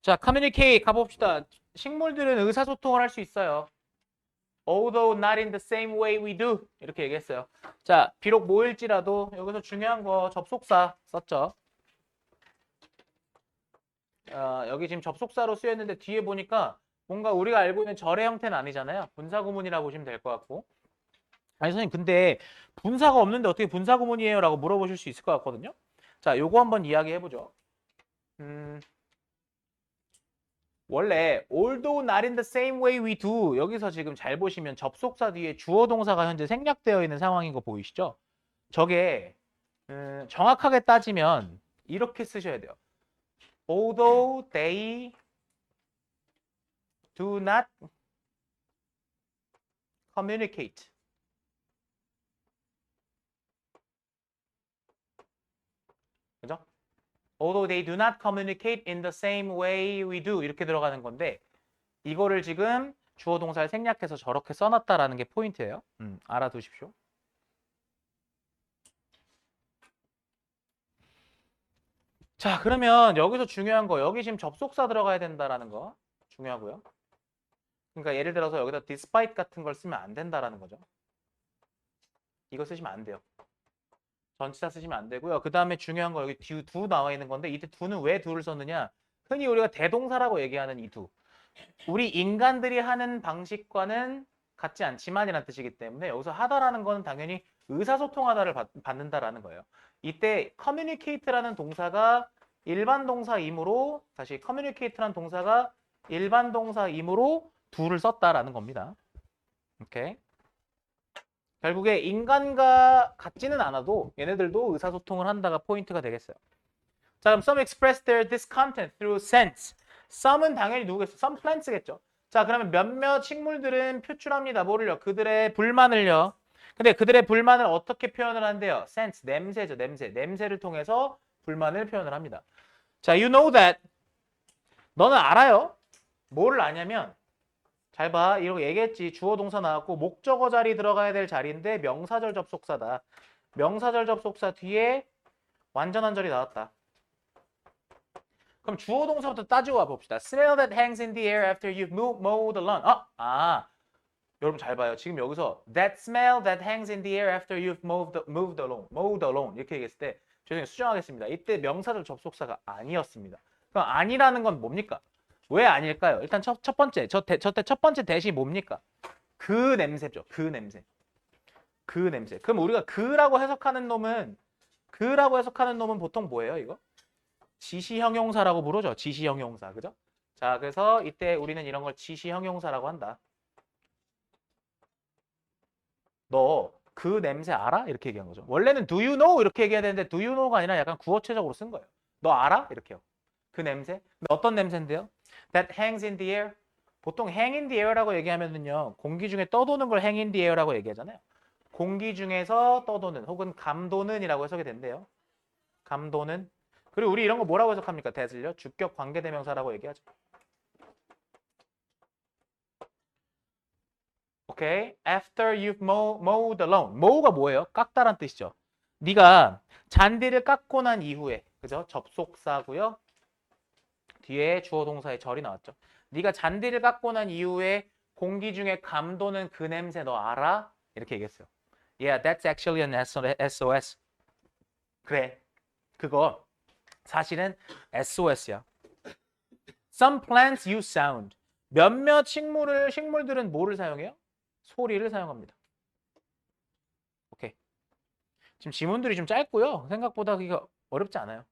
자, communicate 가봅시다. 식물들은 의사소통을 할 수 있어요. Although not in the same way we do. 이렇게 얘기했어요. 자, 비록 모일지라도 여기서 중요한 거 접속사 썼죠. 여기 지금 접속사로 쓰였는데 뒤에 보니까 뭔가 우리가 알고 있는 절의 형태는 아니잖아요. 분사구문이라고 보시면 될 것 같고. 아니 선생님 근데 분사가 없는데 어떻게 분사구문이에요? 라고 물어보실 수 있을 것 같거든요. 자, 요거 한번 이야기해보죠. 원래 although not in the same way we do 여기서 지금 잘 보시면 접속사 뒤에 주어 동사가 현재 생략되어 있는 상황인 거 보이시죠? 저게 정확하게 따지면 이렇게 쓰셔야 돼요. Although they do not communicate. 그죠? Although they do not communicate in the same way we do 이렇게 들어가는 건데 이거를 지금 주어 동사를 생략해서 저렇게 써놨다라는 게 포인트예요. 알아두십시오. 자, 그러면 여기서 중요한 거 여기 지금 접속사 들어가야 된다라는 거 중요하고요. 그러니까 예를 들어서 여기다 despite 같은 걸 쓰면 안 된다라는 거죠. 이거 쓰시면 안 돼요. 전치사 쓰시면 안 되고요. 그 다음에 중요한 거 여기 do 나와 있는 건데 이때 do는 왜 do를 썼느냐? 흔히 우리가 대동사라고 얘기하는 이 do. 우리 인간들이 하는 방식과는 같지 않지만이라는 뜻이기 때문에 여기서 하다라는 거는 당연히 의사소통하다를 받는다라는 거예요. 이때 communicate라는 동사가 일반 동사이므로 다시 communicate라는 동사가 일반 동사이므로 do를 썼다라는 겁니다. 오케이. 결국에 인간과 같지는 않아도 얘네들도 의사소통을 한다가 포인트가 되겠어요. 자, 그럼 some express their discontent through sense. some은 당연히 누구겠어? some plants겠죠. 자, 그러면 몇몇 식물들은 표출합니다. 뭐를요? 그들의 불만을요. 근데 그들의 불만을 어떻게 표현을 한대요? sense, 냄새죠, 냄새. 냄새를 통해서 불만을 표현을 합니다. 자, you know that. 너는 알아요. 뭐를 아냐면 잘 봐. 이렇게 얘기했지. 주어 동사 나왔고 목적어 자리 들어가야 될 자리인데 명사절 접속사다. 명사절 접속사 뒤에 완전한 절이 나왔다. 그럼 주어 동사부터 따지고 와봅시다. Smell that hangs in the air after you've mowed the lawn. 여러분 잘 봐요. 지금 여기서 that smell that hangs in the air after you've mowed the lawn 이렇게 얘기했을 때 죄송해요. 수정하겠습니다. 이때 명사절 접속사가 아니었습니다. 그럼 아니라는 건 뭡니까? 왜 아닐까요? 일단 첫 번째, 저때 첫 번째 대시 뭡니까? 그 냄새죠. 그 냄새. 그 냄새. 그럼 우리가 그라고 해석하는 놈은 보통 뭐예요, 이거? 지시형용사라고 부르죠. 지시형용사. 그죠? 자, 그래서 이때 우리는 이런 걸 지시형용사라고 한다. 너 그 냄새 알아? 이렇게 얘기한 거죠. 원래는 do you know 이렇게 얘기해야 되는데 do you know가 아니라 약간 구어체적으로 쓴 거예요. 너 알아? 이렇게요. 그 냄새? 근데 어떤 냄새인데요? That hangs in the air. 보통 hang in the air라고 얘기하면은요. 공기 중에 떠도는 걸 hang in the air라고 얘기하잖아요. 공기 중에서 떠도는 혹은 감도는이라고 해석이 된대요. 감도는. 그리고 우리 이런 거 뭐라고 해석합니까? that을요? 주격 관계대명사라고 얘기하죠. 오케이. After you've mowed the lawn. mow가 뭐예요? 깎다란 뜻이죠. 네가 잔디를 깎고 난 이후에 그죠? 접속사고요. 뒤에 주어 동사의 절이 나왔죠. 네가 잔디를 깎고 난 이후에 공기 중에 감도는 그 냄새 너 알아? 이렇게 얘기했어요. Yeah, that's actually an SOS. 그래. 그거 사실은 SOS야. Some plants use sound. 몇몇 식물들은 뭐를 사용해요? 소리를 사용합니다. 오케이. 지금 지문들이 좀 짧고요. 생각보다 그게 어렵지 않아요.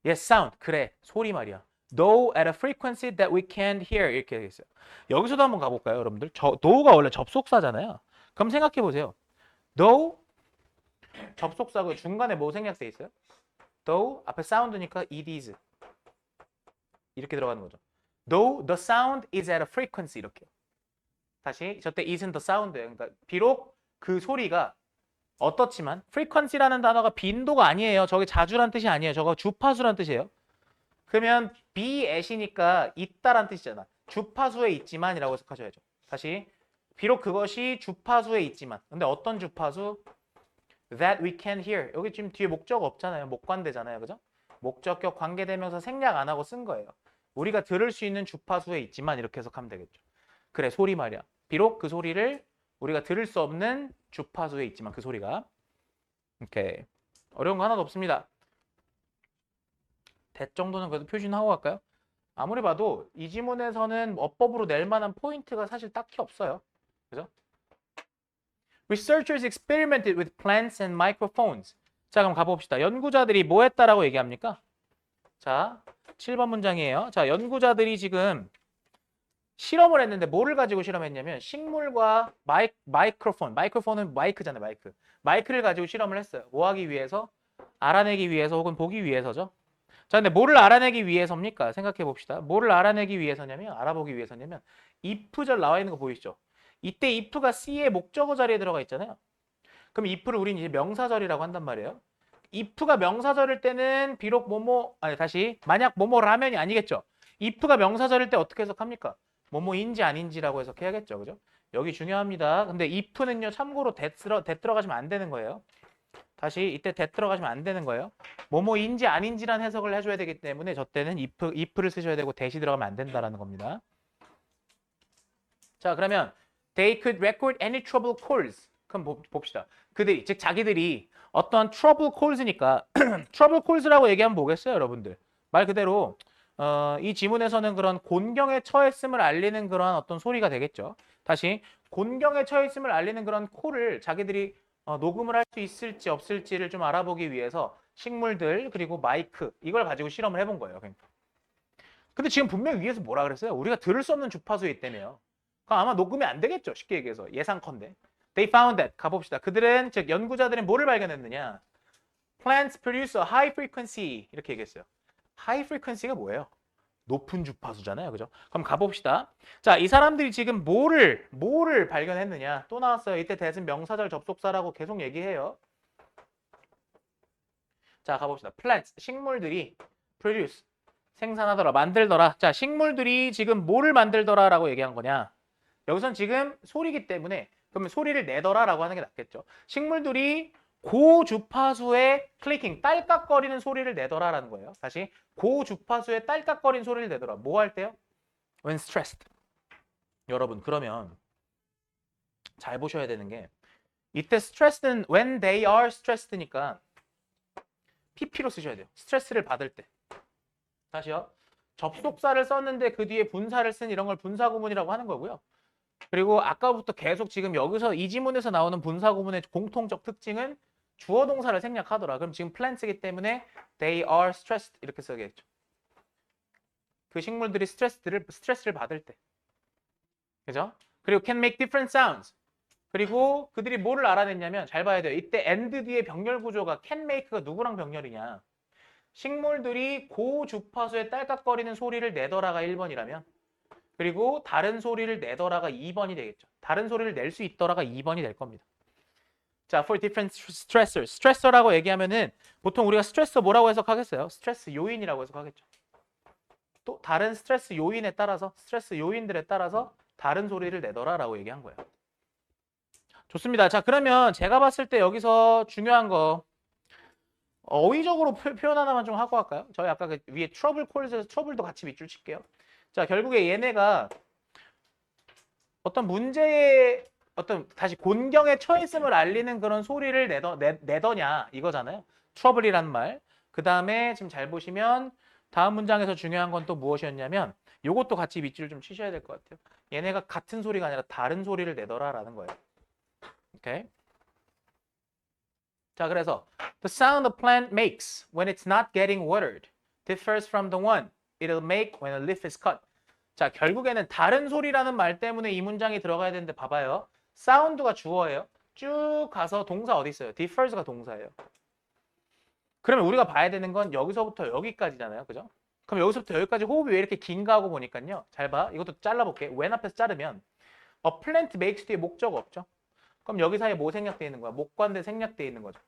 Yes, sound. 그래. 소리 말이야. Though at a frequency that we can't hear. 이렇게 되어 있어요. 여기서도 한번 가볼까요, 여러분들? though가 원래 접속사잖아요. 그럼 생각해 보세요. though 접속사고 중간에 뭐 생략돼 있어요? though 앞에 사운드니까 it is. 이렇게 들어가는 거죠. Though the sound is at a frequency 이렇게. 다시 저때 isn't the sound예요. 그러니까 비록 그 소리가 어떻지만 frequency라는 단어가 빈도가 아니에요. 저게 자주란 뜻이 아니에요. 저거 주파수란 뜻이에요. 그러면 be at이니까 있다란 뜻이잖아. 주파수에 있지만이라고 해석하셔야죠. 다시 비록 그것이 주파수에 있지만 근데 어떤 주파수? That we can hear. 여기 지금 뒤에 목적 없잖아요. 목관대잖아요. 그죠? 목적격 관계대명사 생략 안 하고 쓴 거예요. 우리가 들을 수 있는 주파수에 있지만 이렇게 해석하면 되겠죠. 그래, 소리 말이야. 비록 그 소리를 우리가 들을 수 없는 주파수에 있지만 그 소리가. 오케이. 어려운 거 하나도 없습니다. 대 정도는 그래도 표준하고 갈까요? 아무리 봐도 이 지문에서는 어법으로 낼 만한 포인트가 사실 딱히 없어요. 그죠? Researchers experimented with plants and microphones. 자, 그럼 가봅시다. 연구자들이 뭐 했다라고 얘기합니까? 자, 7번 문장이에요. 자, 연구자들이 지금 실험을 했는데 뭐를 가지고 실험했냐면 식물과 마이크로폰은 마이크잖아요, 마이크. 마이크를 가지고 실험을 했어요. 뭐 하기 위해서? 알아내기 위해서 혹은 보기 위해서죠. 자, 근데 뭐를 알아내기 위해서입니까? 생각해 봅시다. 뭐를 알아내기 위해서냐면, 알아보기 위해서냐면 if절 나와 있는 거 보이시죠? 이때 if가 C의 목적어 자리에 들어가 있잖아요. 그럼 if를 우린 이제 명사절이라고 한단 말이에요. if가 명사절일 때는 비록 만약 뭐뭐라면이 아니겠죠. if가 명사절일 때 어떻게 해석합니까? 뭐뭐인지 아닌지라고 해석해야겠죠. 그죠? 여기 중요합니다. 근데 if는요, 참고로 that 들어가시면 안 되는 거예요. 다시 이때 that 들어가시면 안 되는 거예요. 뭐뭐인지 아닌지란 해석을 해줘야 되기 때문에 저 때는 if를 쓰셔야 되고 that이 들어가면 안 된다라는 겁니다. 자, 그러면 they could record any trouble calls. 그럼 봅시다. 그들이, 즉 자기들이 어떠한 trouble calls니까 trouble calls라고 얘기하면 뭐겠어요, 여러분들? 말 그대로 이 지문에서는 그런 곤경에 처했음을 알리는 그런 어떤 소리가 되겠죠. 다시 곤경에 처했음을 알리는 그런 콜을 자기들이 녹음을 할 수 있을지 없을지를 좀 알아보기 위해서 식물들 그리고 마이크 이걸 가지고 실험을 해본 거예요. 그러니까. 근데 지금 분명히 위에서 뭐라 그랬어요? 우리가 들을 수 없는 주파수에 있다며요. 그럼 아마 녹음이 안 되겠죠. 쉽게 얘기해서 예상컨대. They found that. 가봅시다. 그들은 즉 연구자들은 뭐를 발견했느냐? Plants produce a high frequency 이렇게 얘기했어요. high frequency가 뭐예요? 높은 주파수잖아요. 그죠? 그럼 가봅시다. 자, 이 사람들이 지금 뭐를 발견했느냐? 또 나왔어요. 이때 대신 명사절 접속사라고 계속 얘기해요. 자, 가봅시다. plants, 식물들이 produce, 생산하더라, 만들더라. 자, 식물들이 지금 뭐를 만들더라라고 얘기한 거냐? 여기선 지금 소리기 때문에 그러면 소리를 내더라라고 하는 게 낫겠죠. 식물들이 고주파수의 클리킹, 딸깍거리는 소리를 내더라라는 거예요. 다시 고주파수의 딸깍거리는 소리를 내더라. 뭐 할 때요? When stressed. 여러분 그러면 잘 보셔야 되는 게 이때 stressed는 when they are stressed니까 PP로 쓰셔야 돼요. 스트레스를 받을 때. 다시요. 접속사를 썼는데 그 뒤에 분사를 쓴 이런 걸 분사구문이라고 하는 거고요. 그리고 아까부터 계속 지금 여기서 이 지문에서 나오는 분사구문의 공통적 특징은 주어 동사를 생략하더라. 그럼 지금 plants이기 때문에 they are stressed 이렇게 써야겠죠. 그 식물들이 스트레스를 받을 때. 그죠? 그리고 can make different sounds. 그리고 그들이 뭐를 알아냈냐면 잘 봐야 돼요. 이때 and 뒤에 병렬 구조가 can make가 누구랑 병렬이냐. 식물들이 고주파수에 딸깍거리는 소리를 내더라가 1번이라면 그리고 다른 소리를 내더라가 2번이 되겠죠. 다른 소리를 낼 수 있더라가 2번이 될 겁니다. 자, for different stressors. 스트레서라고 얘기하면은 보통 우리가 스트레서 뭐라고 해석하겠어요? 스트레스 요인이라고 해석하겠죠. 또 다른 스트레스 요인에 따라서 스트레스 요인들에 따라서 다른 소리를 내더라라고 얘기한 거예요. 좋습니다. 자, 그러면 제가 봤을 때 여기서 중요한 거 어휘적으로 표현 하나만 좀 하고 할까요? 저희 아까 그 위에 트러블 콜즈에서 트러블도 같이 밑줄 칠게요. 자, 결국에 얘네가 어떤 문제에 다시 곤경에 처했음을 알리는 그런 소리를 내더냐 이거잖아요. 트러블이란 말. 그 다음에 지금 잘 보시면 다음 문장에서 중요한 건 또 무엇이었냐면 요것도 같이 밑줄 좀 치셔야 될 것 같아요. 얘네가 같은 소리가 아니라 다른 소리를 내더라라는 거예요. 오케이. 자, 그래서 the sound a plant makes when it's not getting watered differs from the one it'll make when a leaf is cut. 자, 결국에는 다른 소리라는 말 때문에 이 문장이 들어가야 되는데 봐봐요. 사운드가 주어예요. 쭉 가서 동사 어디 있어요? differs가 동사예요. 그러면 우리가 봐야 되는 건 여기서부터 여기까지잖아요. 그죠? 그럼 여기서부터 여기까지 호흡이 왜 이렇게 긴가 하고 보니까요. 잘 봐. 이것도 잘라볼게. when 앞에서 자르면 a plant makes 뒤에 목적 없죠? 그럼 여기 사이에 뭐 생략되어 있는 거야? 목관대 생략되어 있는 거죠.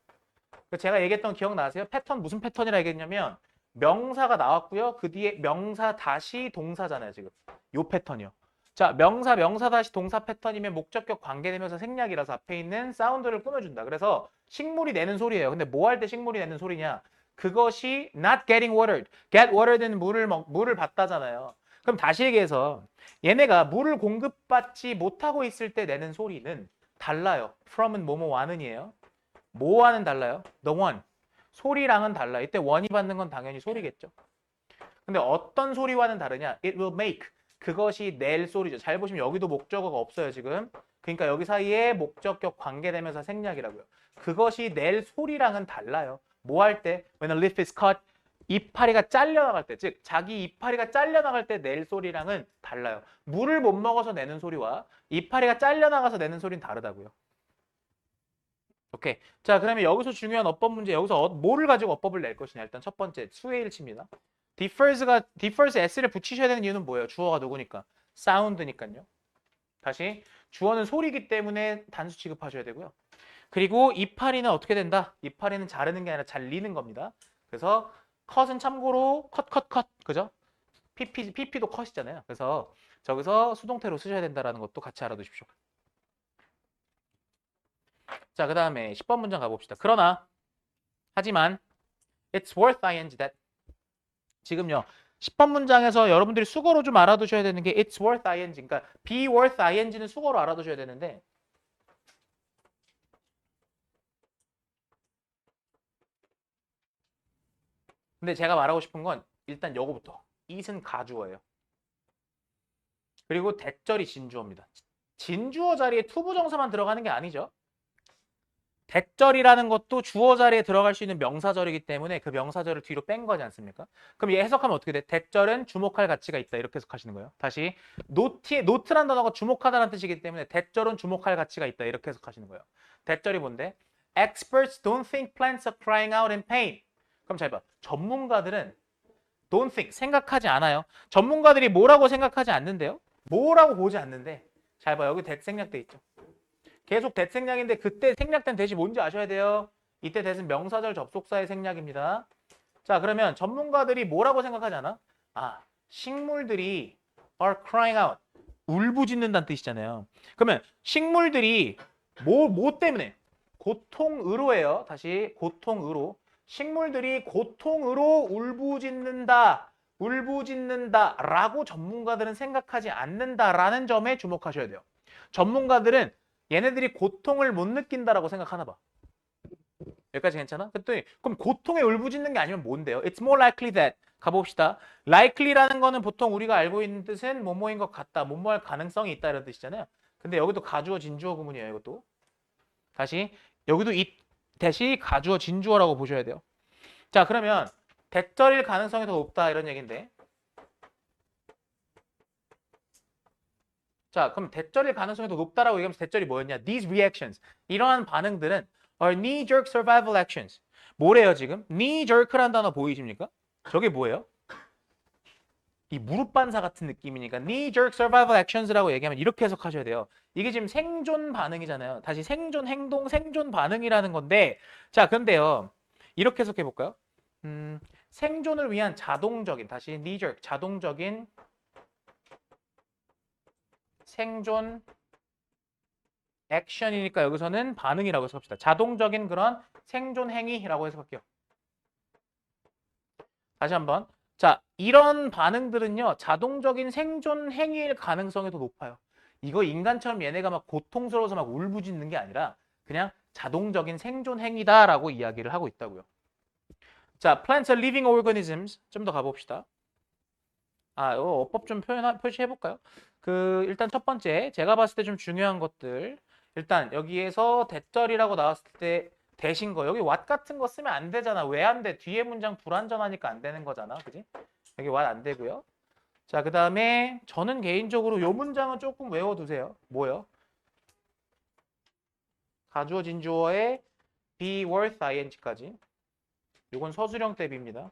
제가 얘기했던 기억나세요? 패턴 무슨 패턴이라 얘기했냐면 명사가 나왔고요. 그 뒤에 명사 다시 동사잖아요. 지금 요 패턴이요. 자, 명사 다시 동사 패턴이면 목적격 관계대명사 생략이라서 앞에 있는 사운드를 꾸며준다. 그래서 식물이 내는 소리예요. 근데 뭐 할 때 식물이 내는 소리냐? 그것이 not getting watered. get watered는 물을 받다잖아요. 그럼 다시 얘기해서 얘네가 물을 공급받지 못하고 있을 때 내는 소리는 달라요. from은 뭐뭐와는이에요. 뭐와는 달라요? the one. 소리랑은 달라요. 이때 one이 받는 건 당연히 소리겠죠. 근데 어떤 소리와는 다르냐? It will make. 그것이 낼 소리죠. 잘 보시면 여기도 목적어가 없어요, 지금. 그러니까 여기 사이에 목적격 관계되면서 생략이라고요. 그것이 낼 소리랑은 달라요. 뭐 할 때? When a leaf is cut. 이파리가 잘려나갈 때, 즉 자기 이파리가 잘려나갈 때 낼 소리랑은 달라요. 물을 못 먹어서 내는 소리와 이파리가 잘려나가서 내는 소리는 다르다고요. 오케이. 자, 그러면 여기서 중요한 어법 문제, 여기서 뭐를 가지고 어법을 낼 것이냐. 일단 첫 번째, 수의 일치입니다. differs s를 붙이셔야 되는 이유는 뭐예요? 주어가 누구니까? 사운드니까요. 다시, 주어는 소리이기 때문에 단수 취급하셔야 되고요. 그리고 이파리는 어떻게 된다? 이파리는 자르는 게 아니라 잘리는 겁니다. 그래서 컷은 참고로 컷, 그죠? PP도 컷이잖아요. 그래서 저기서 수동태로 쓰셔야 된다는 것도 같이 알아두십시오. 자, 그 다음에 10번 문장 가봅시다. 그러나, 하지만, it's worth ing that. 지금요, 10번 문장에서 여러분들이 수거로 좀 알아두셔야 되는 게 it's worth ing. 그러니까 be worth ing는 수거로 알아두셔야 되는데, 근데 제가 말하고 싶은 건 일단 요거부터. it은 가주어예요. 그리고 대절이 진주어입니다. 진주어 자리에 투부정사만 들어가는 게 아니죠. 대절이라는 것도 주어 자리에 들어갈 수 있는 명사절이기 때문에 그 명사절을 뒤로 뺀 거지 않습니까? 그럼 얘 해석하면 어떻게 돼? 대절은 주목할 가치가 있다. 이렇게 해석하시는 거예요. 다시 노트란 단어가 주목하다는 뜻이기 때문에 대절은 주목할 가치가 있다. 이렇게 해석하시는 거예요. 대절이 뭔데? Experts don't think plants are crying out in pain. 그럼 잘 봐. 전문가들은 don't think, 생각하지 않아요. 전문가들이 뭐라고 생각하지 않는데요? 뭐라고 보지 않는데. 잘 봐. 여기 대 생략돼 있죠. 계속 대 생략인데 그때 생략된 대시 뭔지 아셔야 돼요. 이때 대신 명사절 접속사의 생략입니다. 자, 그러면 전문가들이 뭐라고 생각하지 않아? 아, 식물들이 are crying out. 울부짖는다는 뜻이잖아요. 그러면 식물들이 뭐 때문에? 고통으로예요. 다시 고통으로. 식물들이 고통으로 울부짖는다라고 전문가들은 생각하지 않는다라는 점에 주목하셔야 돼요. 전문가들은 얘네들이 고통을 못 느낀다라고 생각하나 봐. 여기까지 괜찮아? 그랬더니 그럼 고통에 울부짖는 게 아니면 뭔데요? It's more likely that. 가봅시다. likely라는 거는 보통 우리가 알고 있는 뜻은 뭐뭐인 것 같다. 뭐뭐할 가능성이 있다 이런 뜻이잖아요. 근데 여기도 가주어 진주어 구문이에요. 이것도. 다시 여기도 이 대시 가주어 진주어라고 보셔야 돼요. 자, 그러면 대절일 가능성이 더 높다 이런 얘기인데. 자, 그럼 대절일 가능성이 더 높다라고 얘기하면서 대절이 뭐였냐? These reactions. 이러한 반응들은 are knee-jerk survival actions. 뭐래요 지금? knee-jerk라는 단어 보이십니까? 저게 뭐예요? 이 무릎 반사 같은 느낌이니까 knee-jerk survival actions라고 얘기하면 이렇게 해석하셔야 돼요. 이게 지금 생존 반응이잖아요. 다시 생존 행동, 생존 반응이라는 건데 자, 근데요. 이렇게 해석해 볼까요? 생존을 위한 자동적인, 다시 knee-jerk, 자동적인 생존 액션이니까 여기서는 반응이라고 해석합시다. 자동적인 그런 생존 행위라고 해석할게요. 다시 한번. 자, 이런 반응들은요. 자동적인 생존 행위일 가능성이 더 높아요. 이거 인간처럼 얘네가 막 고통스러워서 막 울부짖는 게 아니라 그냥 자동적인 생존 행위다라고 이야기를 하고 있다고요. 자, plants are living organisms. 좀 더 가봅시다. 어법 좀 표시해 볼까요? 일단 첫 번째, 제가 봤을 때 좀 중요한 것들. 일단 여기에서 대절이라고 나왔을 때 대신 거. 여기 what 같은 거 쓰면 안 되잖아. 왜 안 돼? 뒤에 문장 불완전하니까 안 되는 거잖아. 그지? 여기 what 안 되고요. 자, 그다음에 저는 개인적으로 이 문장은 조금 외워두세요. 뭐요? 가주어 진주어의 be worth ing까지. 이건 서술형 대비입니다.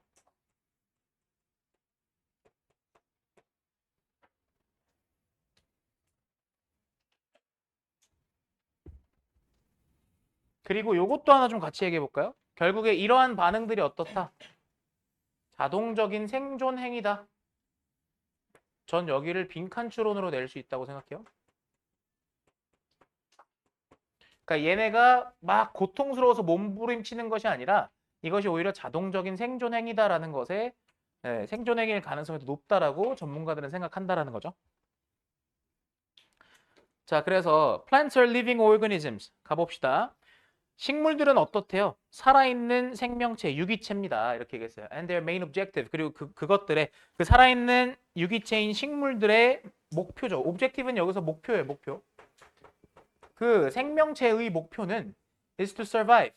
그리고 요것도 하나 좀 같이 얘기해 볼까요? 결국에 이러한 반응들이 어떻다? 자동적인 생존 행위다. 전 여기를 빈칸 추론으로 낼 수 있다고 생각해요. 그러니까 얘네가 막 고통스러워서 몸부림치는 것이 아니라 이것이 오히려 자동적인 생존 행위다라는 것에 생존 행위일 가능성이 더 높다라고 전문가들은 생각한다라는 거죠. 자, 그래서 plants are living organisms 가봅시다. 식물들은 어떻대요? 살아있는 생명체, 유기체입니다. 이렇게 얘기했어요. And their main objective. 그리고 그것들의 그 살아있는 유기체인 식물들의 목표죠. objective는 여기서 목표예요, 목표. 그 생명체의 목표는 is to survive.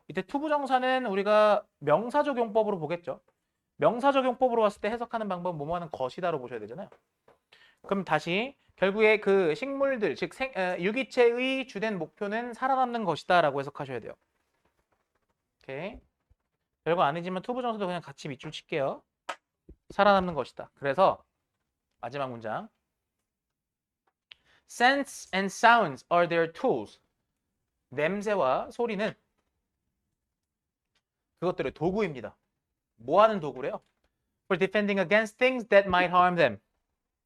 이때 투부정사는 우리가 명사적용법으로 보겠죠. 명사적용법으로 봤을 때 해석하는 방법은 뭐뭐 하는 것이다로 보셔야 되잖아요. 그럼 다시 결국에 그 식물들, 즉 유기체의 주된 목표는 살아남는 것이다 라고 해석하셔야 돼요. 오케이. 별거 아니지만 투부정사도 그냥 같이 밑줄 칠게요. 살아남는 것이다. 그래서 마지막 문장. Scents and sounds are their tools. 냄새와 소리는 그것들의 도구입니다. 뭐 하는 도구래요? For defending against things that might harm them.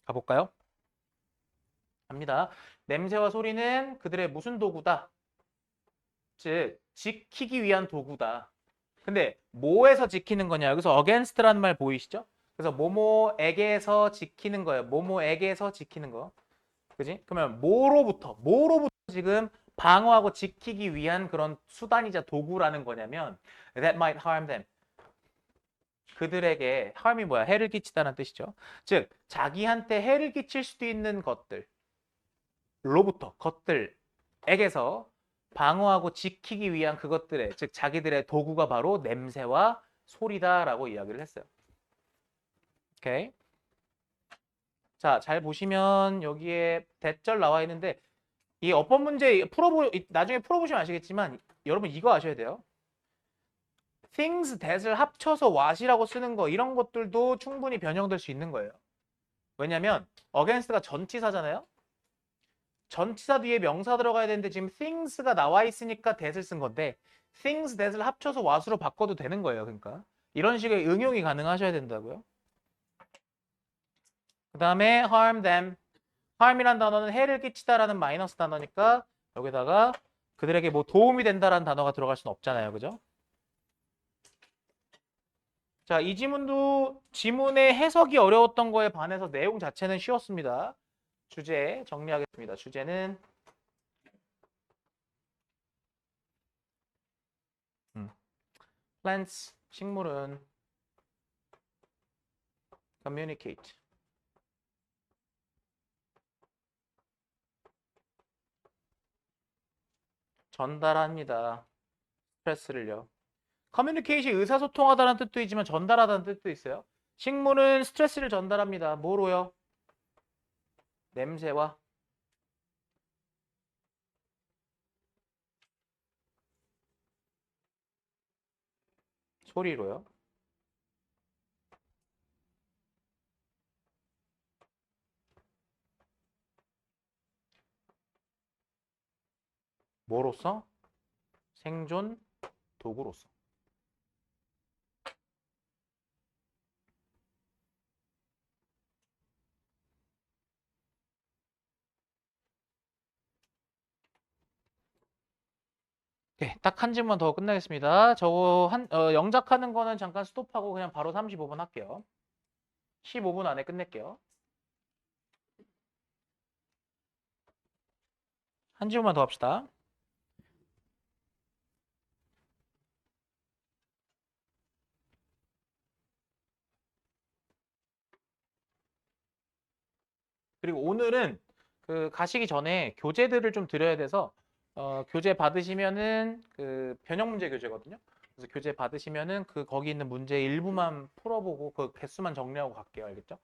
가볼까요? 갑니다. 냄새와 소리는 그들의 무슨 도구다? 즉, 지키기 위한 도구다. 근데 뭐에서 지키는 거냐? 여기서 against라는 말 보이시죠? 그래서 뭐뭐에게서 지키는 거예요. 뭐뭐에게서 지키는 거. 그지? 그러면 뭐로부터 지금 방어하고 지키기 위한 그런 수단이자 도구라는 거냐면 that might harm them. 그들에게 harm이 뭐야? 해를 끼치다는 뜻이죠. 즉, 자기한테 해를 끼칠 수도 있는 것들에게서 방어하고 지키기 위한 그것들의, 즉 자기들의 도구가 바로 냄새와 소리다라고 이야기를 했어요. 오케이. 자, 잘 보시면 여기에 대절 나와 있는데 이 어법 문제 나중에 풀어보시면 아시겠지만 여러분 이거 아셔야 돼요. things that을 합쳐서 what이라고 쓰는 거 이런 것들도 충분히 변형될 수 있는 거예요. 왜냐면 against가 전치사잖아요. 전치사 뒤에 명사 들어가야 되는데 지금 things가 나와 있으니까 that을 쓴 건데 things that을 합쳐서 what으로 바꿔도 되는 거예요. 그러니까 이런 식의 응용이 가능하셔야 된다고요. 그 다음에 harm them. harm이란 단어는 해를 끼치다라는 마이너스 단어니까 여기다가 그들에게 뭐 도움이 된다라는 단어가 들어갈 수는 없잖아요. 그죠? 자, 이 지문의 해석이 어려웠던 거에 반해서 내용 자체는 쉬웠습니다. 주제 정리하겠습니다. 주제는 plants, 식물은 communicate. 전달합니다. 스트레스를요. 커뮤니케이션이 의사소통하다는 뜻도 있지만 전달하다는 뜻도 있어요. 식물은 스트레스를 전달합니다. 뭐로요? 냄새와 소리로요. 뭐로서? 생존 도구로서. 네, 딱 한 질문 더 끝나겠습니다. 저거 영작하는 거는 잠깐 스톱하고 그냥 바로 35분 할게요. 15분 안에 끝낼게요. 한 질문만 더 합시다. 그리고 오늘은 그 가시기 전에 교재들을 좀 드려야 돼서 교재 받으시면은 그 변형 문제 교재거든요. 그래서 교재 받으시면은 그 거기 있는 문제 일부만 풀어보고 그 개수만 정리하고 갈게요. 알겠죠?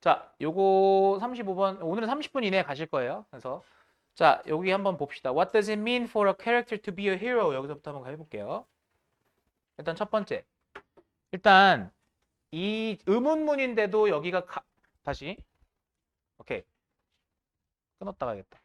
자, 요거 35번 오늘은 30분 이내에 가실 거예요. 그래서 자, 여기 한번 봅시다. What does it mean for a character to be a hero? 여기서부터 한번 해볼게요. 일단 첫 번째. 일단 이 의문문인데도 여기가 다시 오케이. 끊었다 가야겠다.